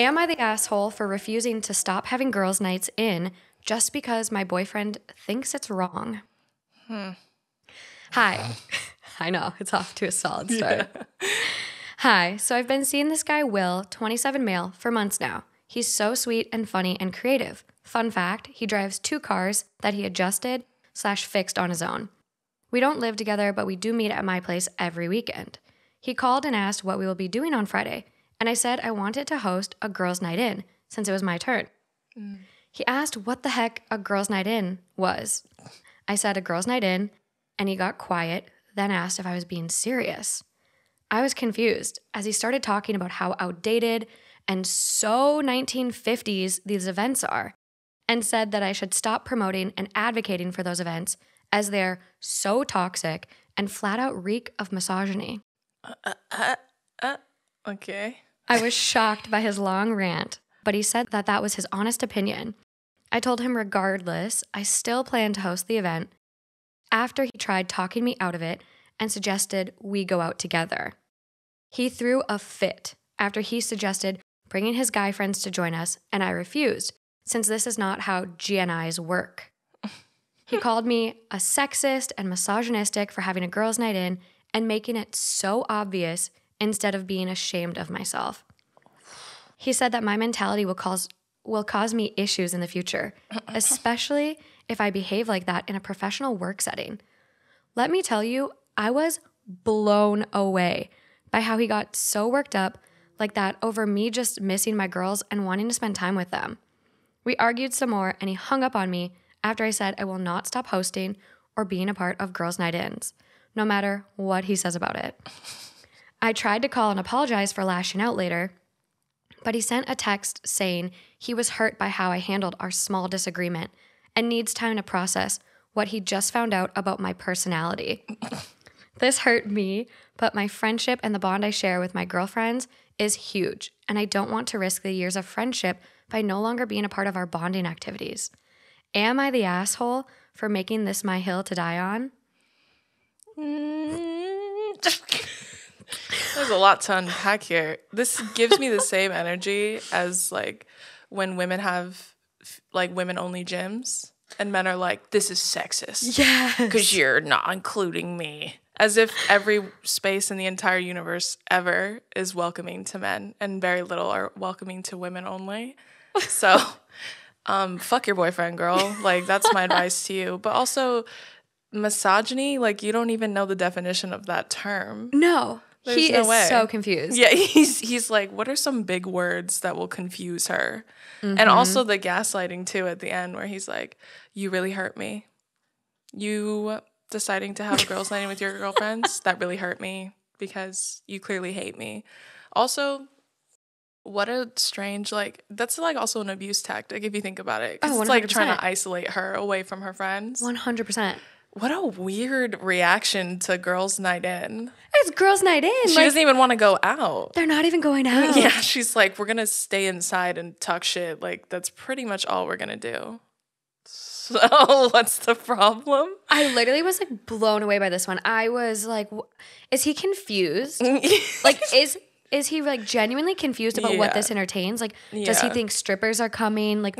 Am I the asshole for refusing to stop having girls' nights in just because my boyfriend thinks it's wrong? Hi. I know, it's off to a solid start. Yeah. Hi, so I've been seeing this guy, Will, 27 male, for months now. He's so sweet and funny and creative. Fun fact, he drives 2 cars that he adjusted/fixed on his own. We don't live together, but we do meet at my place every weekend. He called and asked what we will be doing on Friday, and I said I wanted to host a girls' night in since it was my turn. He asked what the heck a girls' night in was. I said a girls' night in, and he got quiet, then asked if I was being serious. I was confused as he started talking about how outdated and so 1950s these events are, and said that I should stop promoting and advocating for those events as they're so toxic and flat out reek of misogyny. Okay. I was shocked by his long rant, but he said that that was his honest opinion. I told him regardless, I still plan to host the event after he tried talking me out of it and suggested we go out together. He threw a fit after he suggested bringing his guy friends to join us, and I refused, since this is not how GNIs work. He called me a sexist and misogynistic for having a girls' night in and making it so obvious instead of being ashamed of myself. He said that my mentality will cause me issues in the future, especially if I behave like that in a professional work setting. Let me tell you, I was blown away by how he got so worked up like that over me just missing my girls and wanting to spend time with them. We argued some more and he hung up on me after I said I will not stop hosting or being a part of girls' night ins, no matter what he says about it. I tried to call and apologize for lashing out later, but he sent a text saying he was hurt by how I handled our small disagreement and needs time to process what he just found out about my personality. This hurt me, but my friendship and the bond I share with my girlfriends is huge, and I don't want to risk the years of friendship by no longer being a part of our bonding activities. Am I the asshole for making this my hill to die on? There's a lot to unpack here. This gives me the same energy as like when women have like women-only gyms and men are like, this is sexist. Yes. Because you're not including me. As if every space in the entire universe ever is welcoming to men and very little are welcoming to women only. So, fuck your boyfriend, girl. Like, that's my advice to you. But also, misogyny, like, you don't even know the definition of that term. No. There's he no is way. so confused. Yeah, he's like, what are some big words that will confuse her? Mm-hmm. And also the gaslighting, too, at the end where he's like, you really hurt me. You deciding to have a girls' night in with your girlfriends, that really hurt me because you clearly hate me. Also, what a strange, like, that's like also an abuse tactic if you think about it. Because it's like trying to isolate her away from her friends. 100%. What a weird reaction to girls' night in. It's girls' night in. She doesn't even want to go out. They're not even going out. Yeah, she's like, we're going to stay inside and talk shit. Like, that's pretty much all we're going to do. So what's the problem? I literally was like blown away by this one. I was like, is he confused? Like, is he like genuinely confused about what this entertains? Like, does he think strippers are coming? Like,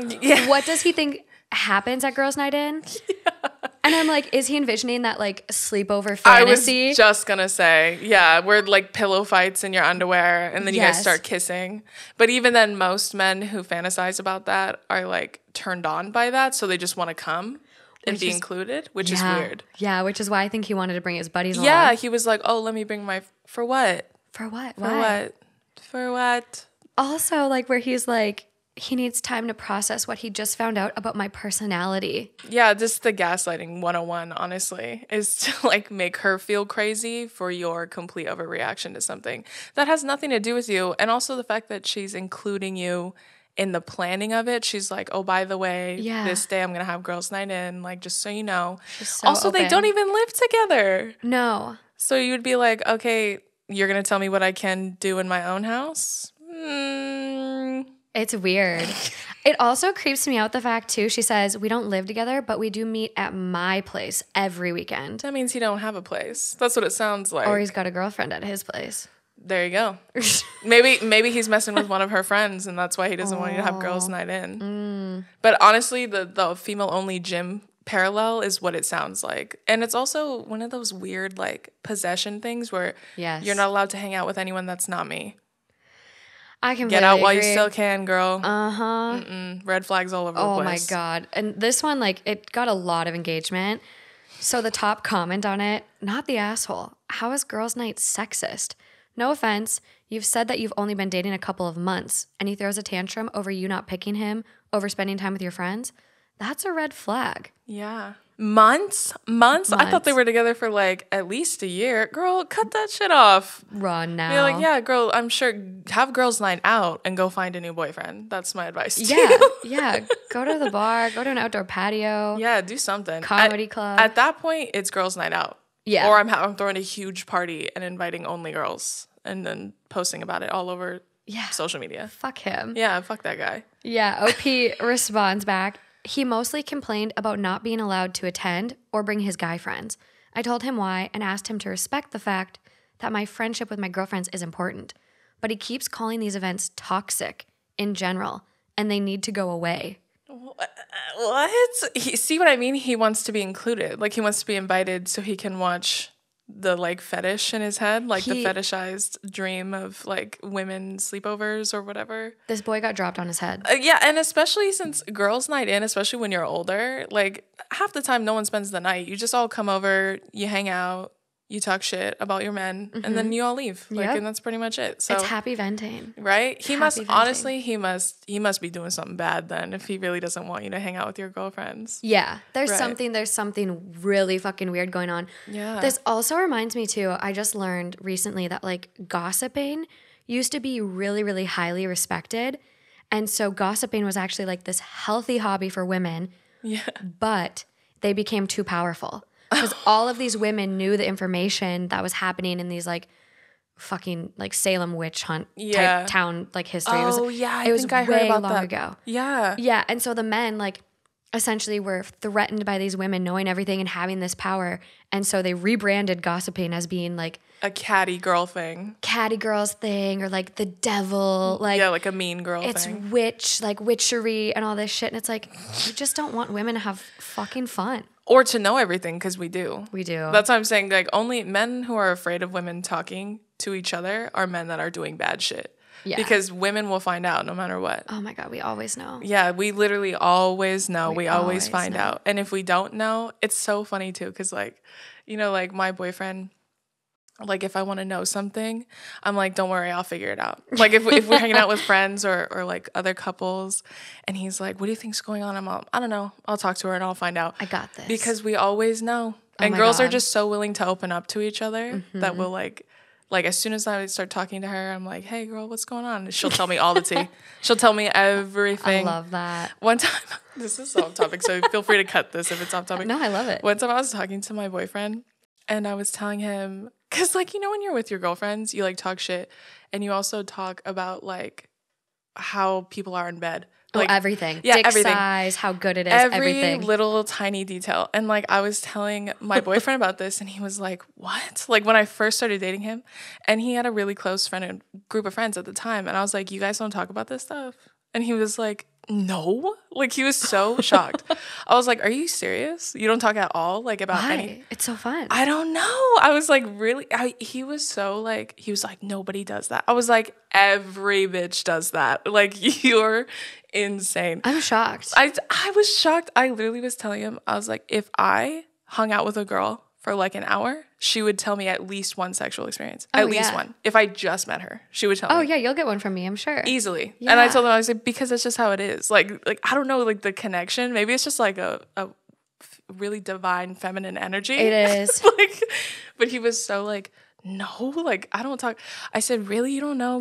what does he think happens at girls' night in? Yeah. And I'm like, is he envisioning that like sleepover fantasy? I was just gonna say, yeah, where like pillow fights in your underwear and then you guys start kissing. But even then, most men who fantasize about that are like turned on by that, so they just want to come and be included, which is weird. Yeah, which is why I think he wanted to bring his buddies along. Yeah, he was like, oh, let me bring my, for what? For what? For what? For what? Also, like where he's like, he needs time to process what he just found out about my personality. Yeah, just the gaslighting 101, honestly, is to like make her feel crazy for your complete overreaction to something that has nothing to do with you. And also the fact that she's including you in the planning of it. She's like, oh, by the way, this day I'm going to have girls' night in, like, just so you know. So also, open. They don't even live together. No. So you would be like, okay, you're going to tell me what I can do in my own house? It's weird. It also creeps me out the fact, too, she says, we don't live together, but we do meet at my place every weekend. That means he don't have a place. That's what it sounds like. Or he's got a girlfriend at his place. There you go. Maybe he's messing with one of her friends, and that's why he doesn't want you to have girls' night in. But honestly, the female-only gym parallel is what it sounds like. And it's also one of those weird, like, possession things where you're not allowed to hang out with anyone that's not me. I can get out while agree. you still can, girl. Red flags all over the place. Oh my God. And this one, like, it got a lot of engagement. So the top comment on it, not the asshole. How is girls' night sexist? No offense. You've said that you've only been dating a couple of months, and he throws a tantrum over you not picking him, over spending time with your friends. That's a red flag. Yeah. Months? I thought they were together for like at least a year. Girl, cut that shit off. Run now. You're like, yeah, girl, I'm sure, have girls' night out and go find a new boyfriend. That's my advice to Yeah, you. yeah. Go to the bar, go to an outdoor patio. Yeah, do something. Comedy club. At that point, it's girls' night out. Yeah. Or I'm throwing a huge party and inviting only girls and then posting about it all over social media. Fuck him. Yeah, fuck that guy. Yeah, OP responds back. He mostly complained about not being allowed to attend or bring his guy friends. I told him why and asked him to respect the fact that my friendship with my girlfriends is important. But he keeps calling these events toxic in general, and they need to go away. What? See what I mean? He wants to be included. Like, he wants to be invited so he can watch the, like, fetish in his head. Like, the fetishized dream of, like, women sleepovers or whatever. This boy got dropped on his head. Yeah, and especially since girls' night in, especially when you're older, like, half the time no one spends the night. You just all come over, you hang out, you talk shit about your men, and then you all leave. Like, and that's pretty much it. So it's happy venting. Right? He must be doing something bad then if he really doesn't want you to hang out with your girlfriends. Yeah. There's something really fucking weird going on. Yeah. This also reminds me too, I just learned recently that like gossiping used to be really, really highly respected. And so gossiping was actually like this healthy hobby for women. Yeah. But they became too powerful. Because all of these women knew the information that was happening in these like fucking like Salem witch hunt type town like history. I think I heard about that ago. Yeah. Yeah. And so the men like essentially were threatened by these women knowing everything and having this power. And so they rebranded gossiping as being like a catty girl thing. Catty girls thing or like the devil. Like, yeah, like a mean girl it's thing. It's witch, like witchery and all this shit. And it's like, you just don't want women to have fucking fun. Or to know everything, because we do. We do. That's what I'm saying. Like, only men who are afraid of women talking to each other are men that are doing bad shit. Yeah. Because women will find out no matter what. Oh my God, we always know. Yeah, we literally always know. We always find out. And if we don't know, it's so funny too. Because like, you know, like my boyfriend, like if I want to know something, I'm like, don't worry, I'll figure it out. Like if we're hanging out with friends or like other couples and he's like, what do you think's going on? I'm all, I don't know. I'll talk to her and I'll find out. I got this. Because we always know. And girls are just so willing to open up to each other that we'll like as soon as I start talking to her, I'm like, hey girl, what's going on? And she'll tell me all the tea. She'll tell me everything. I love that. One time, this is off topic, so feel free to cut this if it's off topic. No, I love it. One time I was talking to my boyfriend and I was telling him, because like, you know, when you're with your girlfriends, you like talk shit and you also talk about like how people are in bed. Like, everything. Yeah, Dick everything. Size, how good it is, Every everything. little tiny detail. And like I was telling my boyfriend about this and he was like, what? Like when I first started dating him and he had a really close group of friends at the time. And I was like, you guys don't talk about this stuff? And he was like, no. Like he was so shocked. I was like, are you serious? You don't talk at all like about anything? It's so fun. I don't know. I was like, really? He was so like, he was like, nobody does that. I was like, every bitch does that. Like you're insane. I'm shocked. I was shocked. I literally was telling him, I was like, if I hung out with a girl for like an hour, she would tell me at least one sexual experience. At least one. If I just met her, she would tell me. Oh yeah, you'll get one from me, I'm sure. Easily. Yeah. And I told him, I was like, because that's just how it is. Like I don't know, like the connection. Maybe it's just like a really divine feminine energy. It is. Like, but he was so like, no, like I don't talk. I said, really? You don't know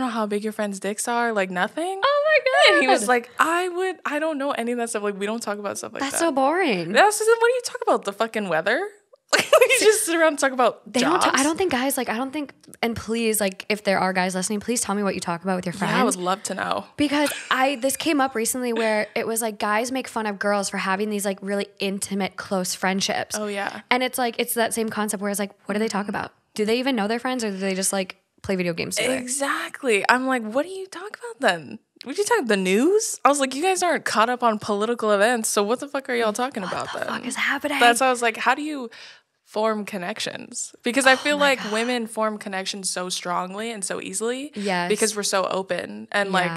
how big your friends' dicks are? Like nothing? Oh my God. And he was like, I don't know any of that stuff. Like we don't talk about stuff like that. That's so boring. That's just, what do you talk about? The fucking weather? Like we just sit around and talk about jobs. I don't think guys, like I don't think, and please, like if there are guys listening, please tell me what you talk about with your friends. Yeah, I would love to know. Because this came up recently where it was like guys make fun of girls for having these like really intimate, close friendships. Oh yeah. And it's like, it's that same concept where it's like, what do they talk about? do they even know they're friends, or do they just like play video games together? Exactly. I'm like, what do you talk about then? Would you talk about the news? I was like, you guys aren't caught up on political events, so what the fuck are y'all talking about then? What the fuck is happening? That's why I was like, how do you form connections? Because I feel like women form connections so strongly and so easily. Yes. Because we're so open and like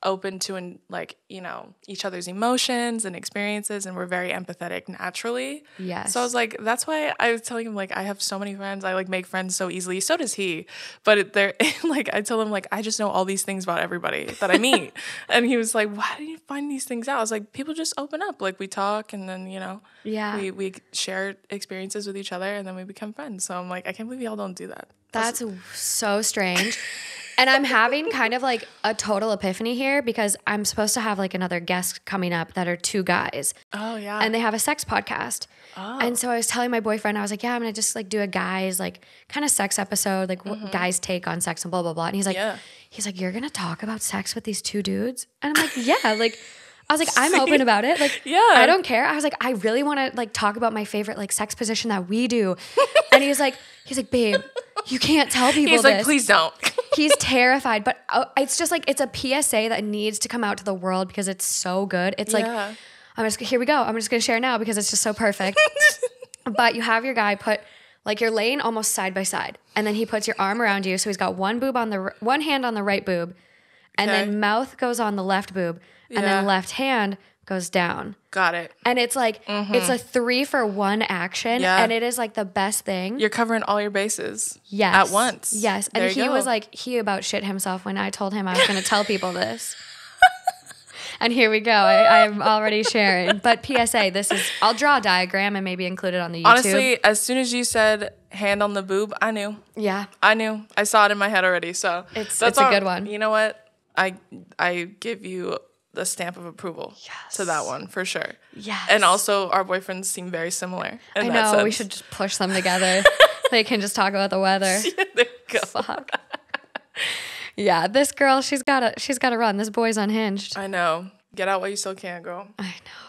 open to like, you know, each other's emotions and experiences, and we're very empathetic naturally. Yes. So I was like, that's why I was telling him, like, I have so many friends. I like make friends so easily. So does he. But they're like, I tell him, like, I just know all these things about everybody that I meet. And he was like, why do you find these things out? I was like, people just open up. Like, we talk, and then, you know, we share experiences with each other, and then we become friends. So I'm like, I can't believe y'all don't do that. That's so strange. And I'm having kind of like a total epiphany here, because I'm supposed to have like another guest coming up that are 2 guys. Oh, yeah. And they have a sex podcast. Oh. And so I was telling my boyfriend, I was like, yeah, I'm going to just like do a guys like kind of sex episode, like what guys take on sex and blah, blah, blah. And he's like, you're going to talk about sex with these 2 dudes? And I'm like, yeah, like, I was like, I'm open about it. Like, I don't care. I was like, I really want to like talk about my favorite like sex position that we do. And he's like, babe, you can't tell people He's this. like, please don't. He's terrified. But it's just like, it's a PSA that needs to come out to the world because it's so good. It's like, here we go. I'm just going to share now because it's just so perfect. But you have your guy put, like, you're laying almost side by side, and then he puts your arm around you. So he's got one hand on the right boob, and then mouth goes on the left boob, and then left hand goes down. Got it. And it's like, it's a 3-for-1 action. Yeah. And it is like the best thing. You're covering all your bases. Yes. At once. Yes. And he was like, he about shit himself when I told him I was going to tell people this. And here we go. I'm already sharing. But PSA, I'll draw a diagram and maybe include it on the YouTube. Honestly, as soon as you said hand on the boob, I knew. Yeah. I knew. I saw it in my head already. So it's a good one. You know what? I give you the stamp of approval to that one for sure. Yes. And also, our boyfriends seem very similar. I know. We should just push them together. They can just talk about the weather. Yeah, there you go. Fuck. Yeah, this girl, she's got to run. This boy's unhinged. I know. Get out while you still can, girl. I know.